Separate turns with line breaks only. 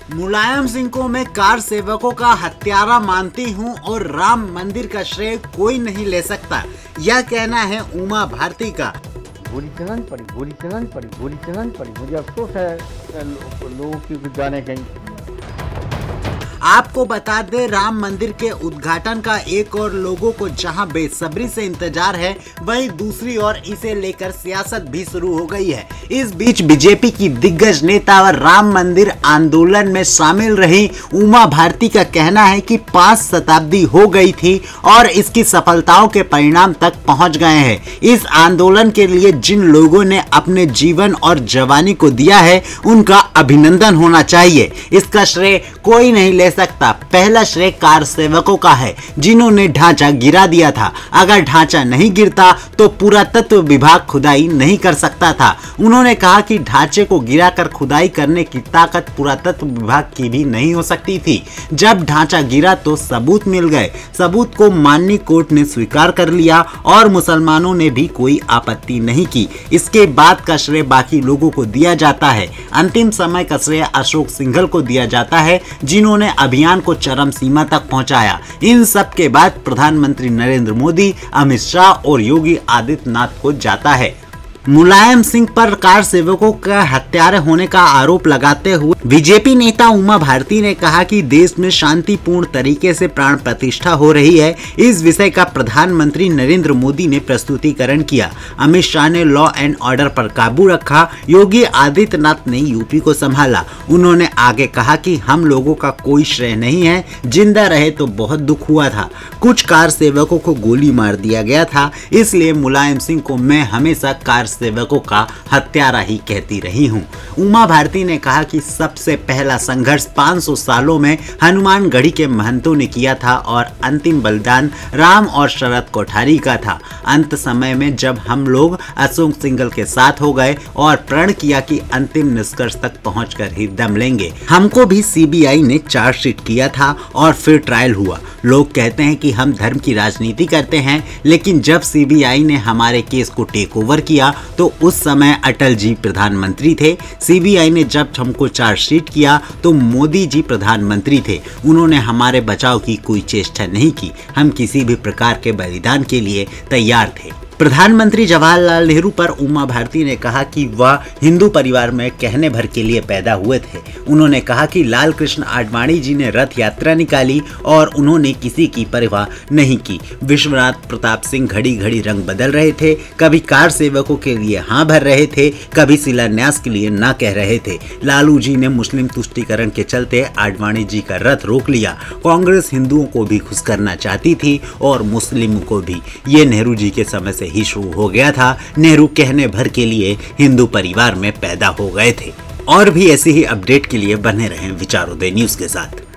मुलायम सिंह को मैं कार सेवकों का हत्यारा मानती हूं और राम मंदिर का श्रेय कोई नहीं ले सकता, यह कहना है उमा भारती का।
गोली चलानी पड़ी। मुझे अफसोस है लोगों की जाने कहीं।
आपको बता दें, राम मंदिर के उद्घाटन का एक और लोगों को जहां बेसब्री से इंतजार है, वहीं दूसरी ओर इसे लेकर सियासत भी शुरू हो गई है। इस बीच बीजेपी की दिग्गज नेता और राम मंदिर आंदोलन में शामिल रही उमा भारती का कहना है कि 5 शताब्दी हो गई थी और इसकी सफलताओं के परिणाम तक पहुंच गए हैं। इस आंदोलन के लिए जिन लोगों ने अपने जीवन और जवानी को दिया है, उनका अभिनंदन होना चाहिए। इसका श्रेय कोई नहीं ले सकता। पहला श्रेय कार सेवकों का है, जिन्होंने ढांचा गिरा दिया था। अगर ढांचा नहीं गिरता तो पुरातत्व विभाग खुदाई नहीं कर सकता था। उन्होंने कहा कि ढांचे को गिराकर खुदाई करने की ताकत पुरातत्व विभाग की भी नहीं हो सकती थी। जब ढांचा गिरा तो सबूत मिल गए। सबूत को माननीय कोर्ट ने स्वीकार कर लिया और मुसलमानों ने भी कोई आपत्ति नहीं की। इसके बाद का श्रेय बाकी लोगों को दिया जाता है। अंतिम समय का श्रेय अशोक सिंघल को दिया जाता है, जिन्होंने अभियान को चरम सीमा तक पहुंचाया। इन सब के बाद प्रधानमंत्री नरेंद्र मोदी, अमित शाह और योगी आदित्यनाथ को जाता है। मुलायम सिंह पर कार सेवकों का हत्यारे होने का आरोप लगाते हुए बीजेपी नेता उमा भारती ने कहा कि देश में शांतिपूर्ण तरीके से प्राण प्रतिष्ठा हो रही है। इस विषय का प्रधानमंत्री नरेंद्र मोदी ने प्रस्तुतिकरण किया। अमित शाह ने लॉ एंड ऑर्डर पर काबू रखा। योगी आदित्यनाथ ने यूपी को संभाला। उन्होंने आगे कहा कि हम लोगों का कोई श्रेय नहीं है, जिंदा रहे तो बहुत दुख हुआ था। कुछ कार सेवकों को गोली मार दिया गया था, इसलिए मुलायम सिंह को मैं हमेशा कार सेवकों का हत्यारा ही कहती रही हूं। उमा भारती ने कहा कि सबसे पहला संघर्ष 500 सालों में हनुमानगढ़ी के महंतों ने किया था और अंतिम बलिदान राम और शरद कोठारी का था। अंत समय में जब हम लोग अशोक सिंघल के साथ हो गए और प्रण किया कि अंतिम निष्कर्ष तक पहुंचकर ही दम लेंगे। हमको भी सीबीआई ने चार्जशीट किया था और फिर ट्रायल हुआ। लोग कहते हैं कि हम धर्म की राजनीति करते हैं, लेकिन जब सीबीआई ने हमारे केस को टेक ओवर किया तो उस समय अटल जी प्रधानमंत्री थे। सीबीआई ने जब हमको चार्जशीट किया तो मोदी जी प्रधानमंत्री थे। उन्होंने हमारे बचाव की कोई चेष्टा नहीं की। हम किसी भी प्रकार के बलिदान के लिए तैयार थे। प्रधानमंत्री जवाहरलाल नेहरू पर उमा भारती ने कहा कि वह हिंदू परिवार में कहने भर के लिए पैदा हुए थे। उन्होंने कहा कि लाल कृष्ण आडवाणी जी ने रथ यात्रा निकाली और उन्होंने किसी की परवाह नहीं की। विश्वनाथ प्रताप सिंह घड़ी घड़ी रंग बदल रहे थे, कभी कार सेवकों के लिए हाँ भर रहे थे, कभी शिलान्यास के लिए ना कह रहे थे। लालू जी ने मुस्लिम तुष्टीकरण के चलते आडवाणी जी का रथ रोक लिया। कांग्रेस हिंदुओं को भी खुश करना चाहती थी और मुस्लिमों को भी। ये नेहरू जी के समय से ही शुरू हो गया था। नेहरू कहने भर के लिए हिंदू परिवार में पैदा हो गए थे। और भी ऐसी ही अपडेट के लिए बने रहें विचारोदय न्यूज के साथ।